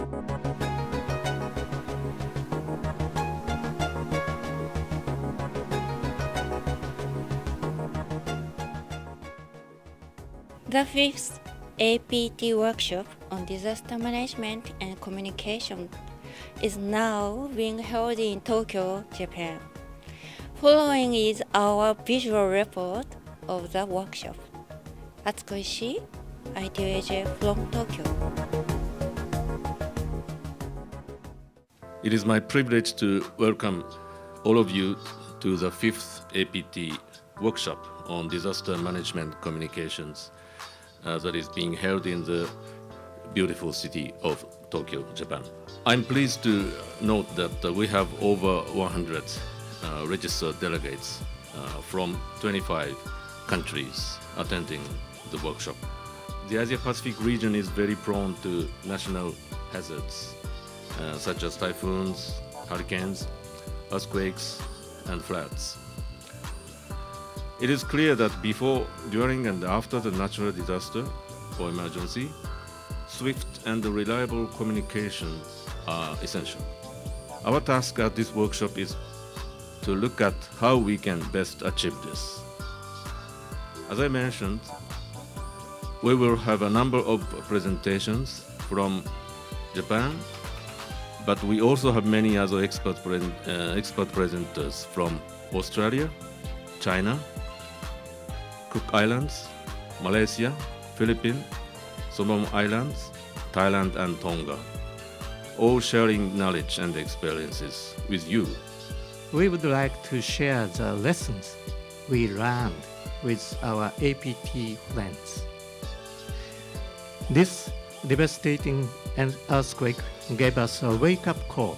The fifth APT workshop on disaster management and communication is now being held in Tokyo, Japan. Following is our visual report of the workshop. Atsuko ITAJ from Tokyo. It is my privilege to welcome all of you to the fifth APT workshop on disaster management communications that is being held in the beautiful city of Tokyo, Japan. I'm pleased to note that we have over 100 registered delegates from 25 countries attending the workshop. The Asia-Pacific region is very prone to national hazards such as typhoons, hurricanes, earthquakes, and floods. It is clear that before, during, and after the natural disaster or emergency, swift and reliable communication are essential. Our task at this workshop is to look at how we can best achieve this. As I mentioned, we will have a number of presentations from Japan, but we also have many other expert presenters from Australia, China, Cook Islands, Malaysia, Philippines, Solomon Islands, Thailand, and Tonga, all sharing knowledge and experiences with you. We would like to share the lessons we learned with our APT friends. This devastating earthquake gave us a wake-up call,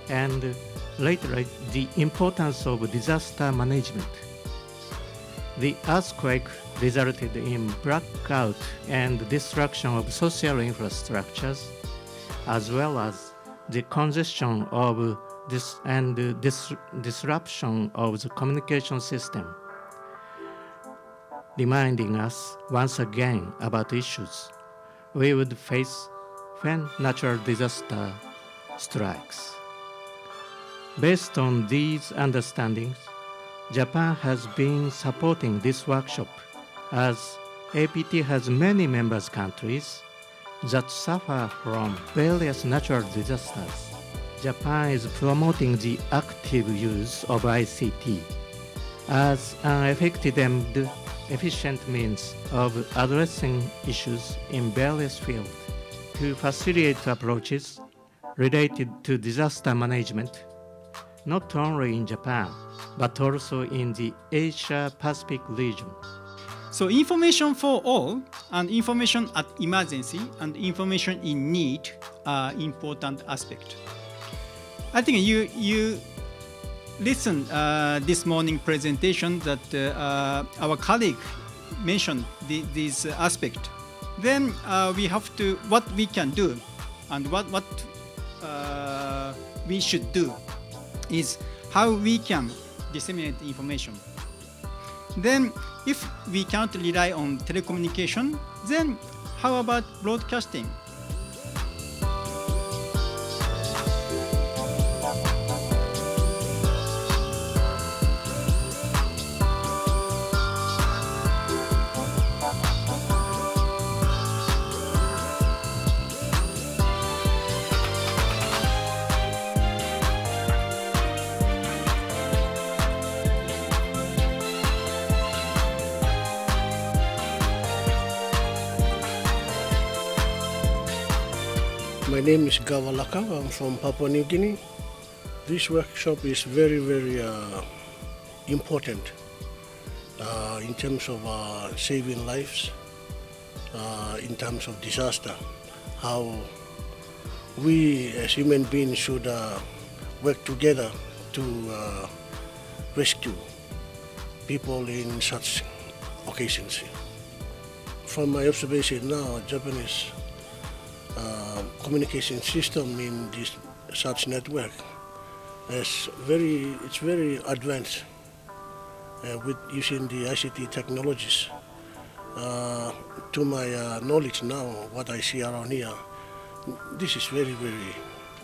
and later the importance of disaster management. The earthquake resulted in blackout and destruction of social infrastructures, as well as the congestion of disruption of the communication system, reminding us once again about issues we would face when natural disaster strikes. Based on these understandings, Japan has been supporting this workshop as APT has many member countries that suffer from various natural disasters. Japan is promoting the active use of ICT as an effective and efficient means of addressing issues in various fields to facilitate approaches related to disaster management, not only in Japan, but also in the Asia-Pacific region. So information for all and information at emergency and information in need are important aspects. I think you listened this morning presentation that our colleague mentioned this aspect. Then we have to, what we can do and what we should do is how we can disseminate information. Then if we can't rely on telecommunication, then how about broadcasting? My name is Gavalaka. I'm from Papua New Guinea. This workshop is very, very important in terms of saving lives, in terms of disaster, how we as human beings should work together to rescue people in such occasions. From my observation now, Japanese communication system in this such network is very advanced with using the ICT technologies. To my knowledge now, what I see around here, this is very, very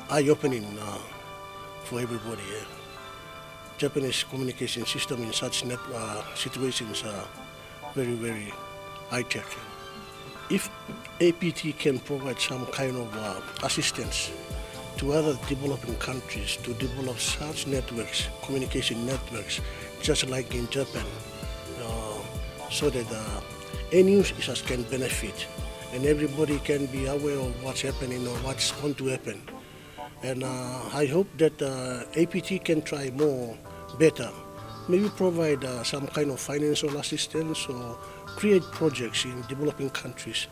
eye-opening for everybody. Japanese communication system in such situations are very, very high-tech. If APT can provide some kind of assistance to other developing countries to develop such networks, communication networks, just like in Japan, so that any users can benefit and everybody can be aware of what's happening or what's going to happen. And I hope that APT can try more better, maybe provide some kind of financial assistance or create projects in developing countries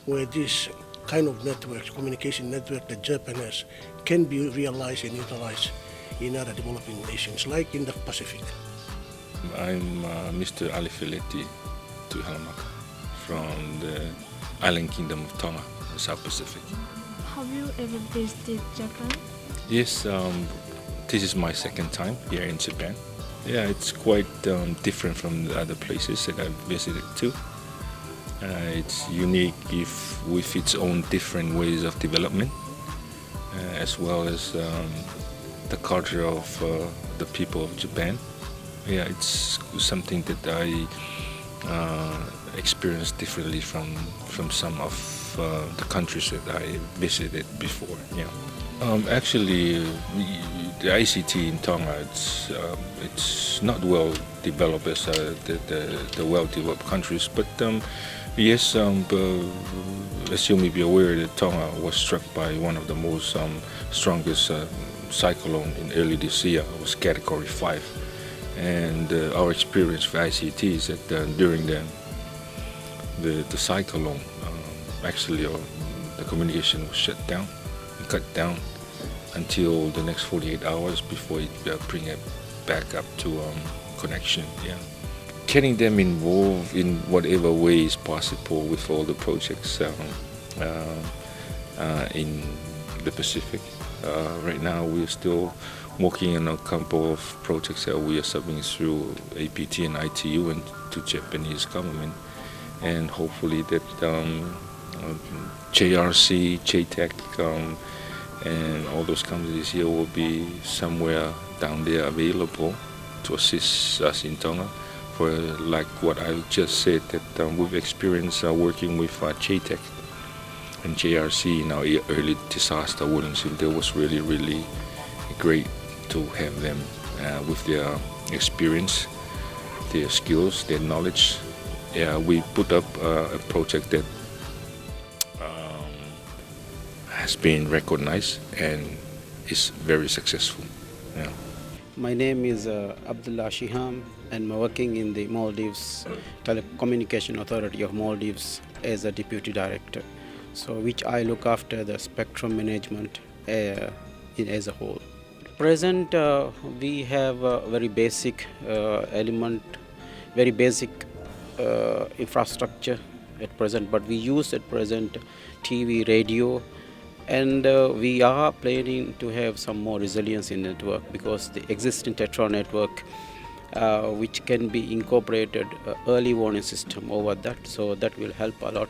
where this kind of networks, communication network that Japan has, can be realized and utilized in other developing nations, like in the Pacific. I'm Mr. Ali Filetti Tuhalamaka from the island kingdom of Tonga, the South Pacific. Have you ever visited Japan? Yes, this is my second time here in Japan. Yeah, it's quite different from the other places that I've visited too. It's unique with its own different ways of development, as well as the culture of the people of Japan. Yeah, it's something that I experienced differently from some of the countries that I visited before. Yeah. Actually, the ICT in Tonga, it's not well developed as the well-developed countries, but yes, as you may be aware, that Tonga was struck by one of the most strongest cyclone in early this year. It was Category 5, and our experience with ICT is that during the cyclone, actually the communication was shut down and cut down until the next 48 hours before it bring it back up to connection. Yeah, getting them involved in whatever way is possible with all the projects in the Pacific. Right now, we're still working on a couple of projects that we are submitting through APT and ITU and to Japanese government, and hopefully that JRC, JTEC, and all those companies here will be somewhere down there available to assist us in Tonga. For like what I just said, that we've experienced working with JTEC and JRC in our early disaster warnings. That was really, really great to have them with their experience, their skills, their knowledge. Yeah, we put up a project that has been recognized and is very successful. Yeah. My name is Abdullah Shiham, and I'm working in the Maldives Telecommunication Authority of Maldives as a deputy director, so which I look after the spectrum management as a whole. Present, we have a very basic very basic infrastructure at present, but we use at present TV, radio, and we are planning to have some more resilience in network, because the existing Tetra network, which can be incorporated early warning system over that, so that will help a lot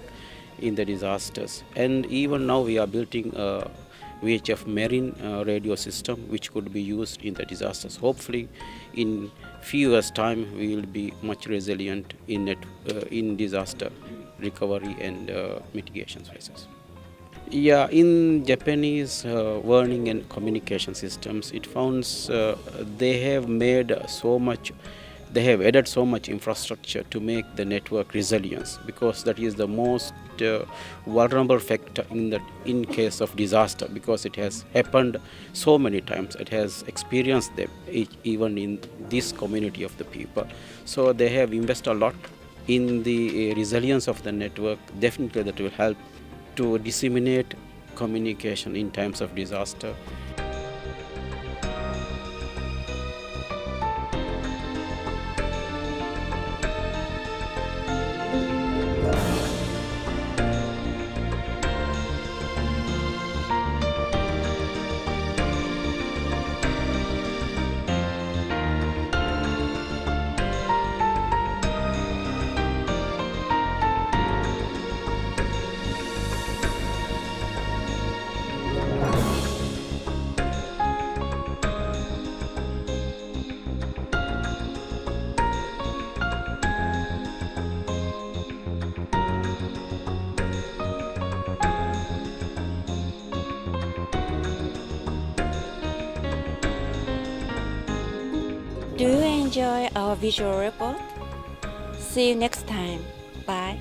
in the disasters. And even now we are building a VHF marine radio system which could be used in the disasters. Hopefully in few years time we will be much resilient in disaster recovery and mitigation phases. Yeah, in Japanese warning and communication systems, it found they have added so much infrastructure to make the network resilience, because that is the most vulnerable factor in case of disaster, because it has happened so many times. It has experienced them even in this community of the people. So they have invested a lot in the resilience of the network. Definitely that will help to disseminate communication in times of disaster. enjoy our visual report. See you next time. Bye.